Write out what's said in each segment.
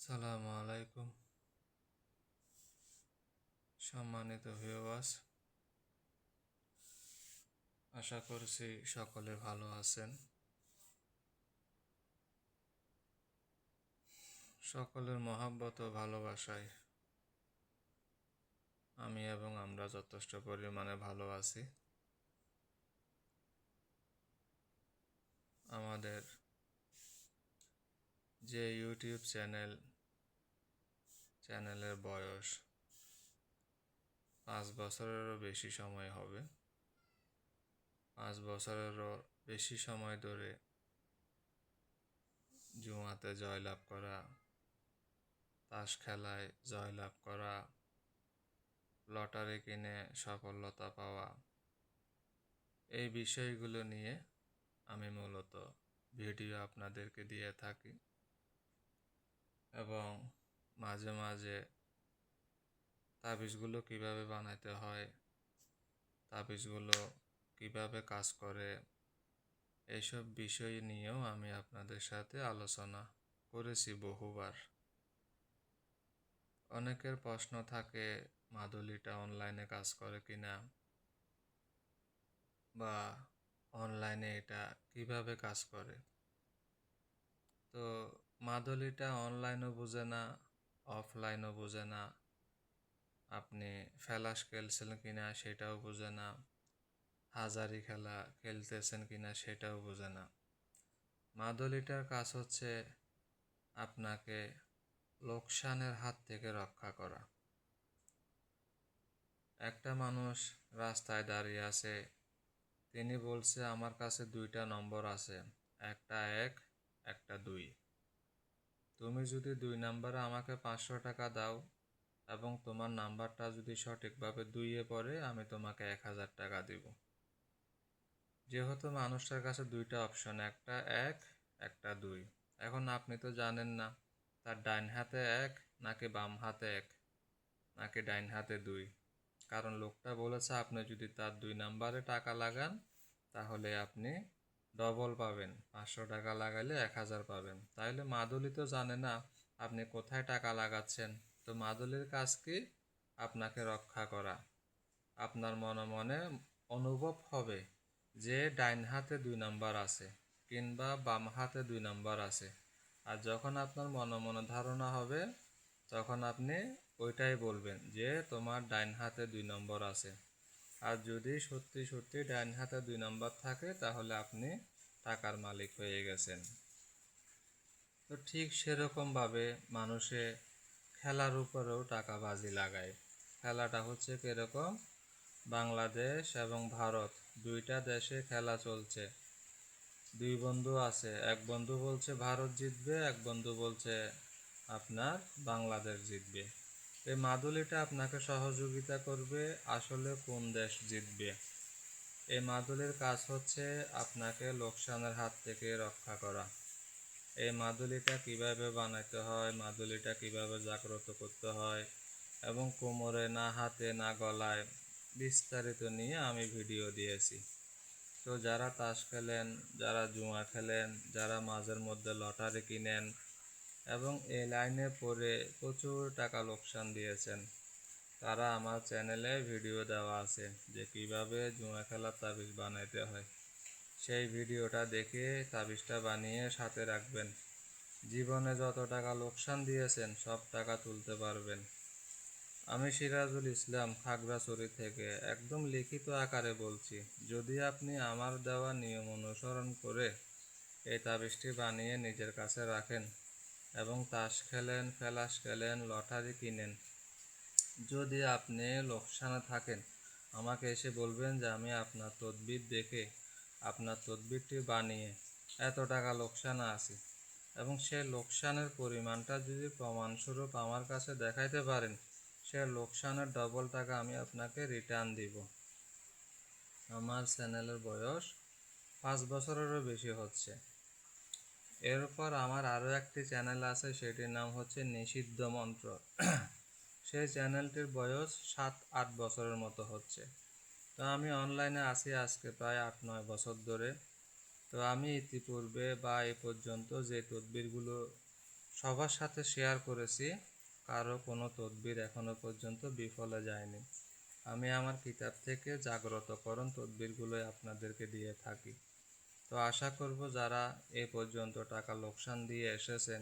আসসালামু আলাইকুম। সম্মানিত ভিউয়ার্স, আশা করছি সকলে ভালো আছেন। সকলের মহাব্বত ও ভালোবাসায় আমি এবং আমরা যথেষ্ট পরিমাণে ভালো আছি। আমাদের যে ইউটিউব চ্যানেলের বয়স 5 বছরেরও বেশি সময় হবে। 5 বছরেরও বেশি সময় ধরে জুয়াতে জয়লাভ করা, তাস খেলায় জয়লাভ করা, লটারি কিনে সফলতা পাওয়া, এই বিষয়গুলো নিয়ে আমি মূলত ভিডিও আপনাদেরকে দিয়ে থাকি এবং মাঝে মাঝে তাবিজগুলো কিভাবে বানাতে হয়, তাবিজগুলো কিভাবে কাজ করে, এইসব বিষয় নিয়েও আমি আপনাদের সাথে আলোচনা করেছি বহুবার। অনেকের প্রশ্ন থাকে মাদুলিটা অনলাইনে কাজ করে কিনা, বা অনলাইনে এটা কিভাবে কাজ করে। তো মাদুলিটা অনলাইনও বোঝে না, অফলাইনও বোঝে না, আপনি ফেলাস খেলছেন কিনা সেটাও বোঝে না, হাজারি খেলা খেলতেছেন কিনা সেটাও বোঝে না। মাদুলিটার কাজ হচ্ছে আপনাকে লোকসানের হাত থেকে রক্ষা করা। একটা মানুষ রাস্তায় দাঁড়িয়ে আছে, তিনি বলছে আমার কাছে 2টা নম্বর আছে, একটা 1, একটা 2। তুমি যদি 2 নম্বরে আমাকে 500 টাকা দাও এবং তোমার নাম্বারটা যদি সঠিকভাবে 2-এ পড়ে, আমি তোমাকে 1000 টাকা দিব। যেহেতু মানুষটার কাছে 2টা অপশন, একটা 1, একটা 2। এখন আপনি তো জানেন না তার ডাইন হাতে 1 নাকি বাম হাতে 1 নাকি ডাইন হাতে 2, কারণ লোকটা বলেছে আপনি যদি তার 2 নম্বরে টাকা লাগান তাহলে আপনি ডবল পাবেন, 500 টাকা লাগাইলে 1000 পাবেন। তাইলে মাদুলি তো জানে না আপনি কোথায় টাকা লাগাচ্ছেন। তো মাদুলির কাজ কি? আপনাকে রক্ষা করা। আপনার মনে মনে অনুভব হবে যে ডাইন হাতে 2 নাম্বার আছে কিংবা বাম হাতে 2 নাম্বার আছে, আর যখন আপনার মনে মনে ধারণা হবে তখন আপনি ওইটাই বলবেন যে তোমার ডাইন হাতে 2 নম্বর আছে। আর যদি সত্যি সত্যি ডাইন হাতে 2 নম্বর থাকে তাহলে আপনি টাকার মালিক হয়ে গেছেন। তো ঠিক সেরকমভাবে মানুষে খেলার উপরেও টাকা বাজি লাগায়। খেলাটা হচ্ছে কীরকম, বাংলাদেশ এবং ভারত 2টা দেশে খেলা চলছে। 2 বন্ধু আছে, এক বন্ধু বলছে ভারত জিতবে, এক বন্ধু বলছে আপনার বাংলাদেশ জিতবে। এই মাদুলিটা আপনাকে সহযোগিতা করবে আসলে কোন দেশ জিতবে। এই মাদুলির কাজ হচ্ছে আপনাকে লোকসানের হাত থেকে রক্ষা করা। এই মাদুলিটা কিভাবে বানাতে হয়, মাদুলিটা কিভাবে জাগ্রত করতে হয় এবং কোমরে না হাতে না গলায় বিস্তারিত নিয়ে আমি ভিডিও দিয়েছি। তো যারা তাস খেলেন, যারা জুয়া খেলেন, যারা মাঝের মধ্যে লটারি কিনেন এবং এই লাইনে পড়ে প্রচুর টাকা লোকসান দিয়েছেন, তারা আমার চ্যানেলে ভিডিও দেওয়া আছে যে কিভাবে জুয়া খেলার তাবিজ বানাইতে হয়। সেই ভিডিওটা দেখে তাবিজটা বানিয়ে সাথে রাখবেন। জীবনে যত টাকা লোকসান দিয়েছেন সব টাকা তুলতে পারবেন। আমি সিরাজুল ইসলাম খাগড়াছড়ি থেকে একদম লিখিত আকারে বলছি, যদি আপনি আমার দেওয়া নিয়ম অনুসরণ করে এই তাবিজটি বানিয়ে নিজের কাছে রাখেন এবং তাস খেলেন, ফেলাস খেলেন, লটারি কিনেন, যদি আপনি লোকসানে থাকেন আমাকে এসে বলবেন যে আমি আপনার তদবির দেখে আপনার তদবিরটি বানিয়ে এত টাকা লোকসানে আছি, এবং সে লোকসানের পরিমাণটা যদি প্রমাণস্বরূপ আমার কাছে দেখাইতে পারেন, সে লোকসানের ডবল টাকা আমি আপনাকে রিটার্ন দিব। আমার চ্যানেলের বয়স 5 বছরেরও বেশি হচ্ছে। এরপর আমার আরও একটি চ্যানেল আছে, সেটির নাম হচ্ছে নিষিদ্ধ মন্ত্র। সেই চ্যানেলটির বয়স 7-8 বছরের মতো হচ্ছে। তো আমি অনলাইনে আছি আজকে প্রায় 8-9 বছর ধরে। তো আমি ইতিপূর্বে বা এ পর্যন্ত যে তদবিরগুলো সবার সাথে শেয়ার করেছি, কারো কোনো তদবির এখনো পর্যন্ত বিফলে যায়নি। আমি আমার কিতাব থেকে জাগ্রতকরণ তদবিরগুলোই আপনাদেরকে দিয়ে থাকি। তো আশা করব যারা এ পর্যন্ত টাকা লোকসান দিয়ে এসেছেন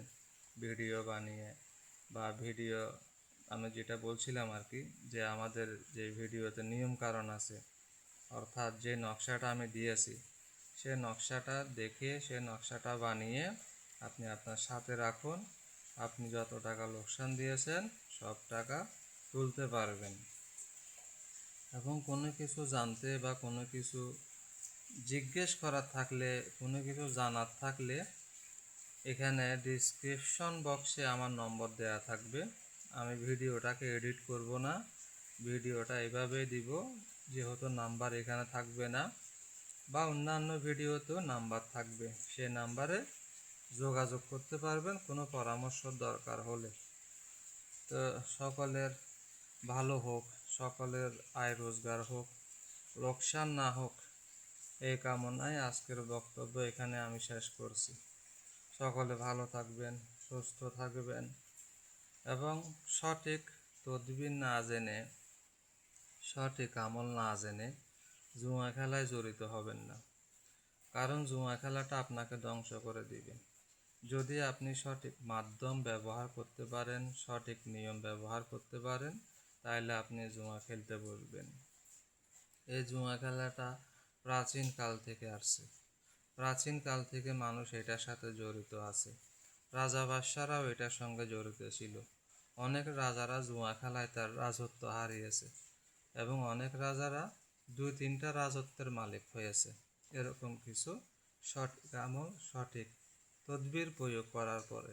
ভিডিও বানিয়ে বা ভিডিও, আমি যেটা বলছিলাম আর কি, যে আমাদের যে ভিডিওতে নিয়ম কারণ আছে, অর্থাৎ যে নকশাটা আমি দিয়েছি সে নকশাটা দেখে সে নকশাটা বানিয়ে আপনি আপনার সাথে রাখুন। আপনি যত টাকা লোকসান দিয়েছেন সব টাকা তুলতে পারবেন। এবং কোনো কিছু জানতে বা কোনো কিছু জিজ্ঞেস করার থাকলে, কোনো কিছু জানার থাকলে এখানে ডিসক্রিপশন বক্সে আমার নম্বর দেওয়া থাকবে। আমি ভিডিওটাকে এডিট করব না, ভিডিওটা এভাবেই দিব, যেহেতু নাম্বার এখানে থাকবে না, বা অন্যান্য ভিডিওতেও নাম্বার থাকবে, সে নাম্বারে যোগাযোগ করতে পারবেন কোনো পরামর্শ দরকার হলে। তো সকলের ভালো হোক, সকলের আয় রোজগার হোক, লোকসান না হোক, এই কামনায় আজকের বক্তব্য এখানে আমি শেষ করছি। সকলে ভালো থাকবেন, সুস্থ থাকবেন এবং সঠিক তদবির না জেনে, সঠিক আমল না জেনে জুয়া খেলায় জড়িত হবেন না, কারণ জুয়া খেলাটা আপনাকে ধ্বংস করে দিবে। যদি আপনি সঠিক মাধ্যম ব্যবহার করতে পারেন, সঠিক নিয়ম ব্যবহার করতে পারেন, তাহলে আপনি জুয়া খেলতে বসবেন। এই জুয়া খেলাটা প্রাচীন কাল থেকে আসছে, প্রাচীন কাল থেকে মানুষ এটার সাথে জড়িত আছে। রাজা বাদশারাও এটার সঙ্গে জড়িত ছিল। অনেক রাজারা জুয়া খেলায় তার রাজত্ব হারিয়েছে এবং অনেক রাজারা 2-3টা রাজত্বের মালিক হয়েছে। এরকম কিছু সঠিক আমল, সঠিক তদবির প্রয়োগ করার পরে।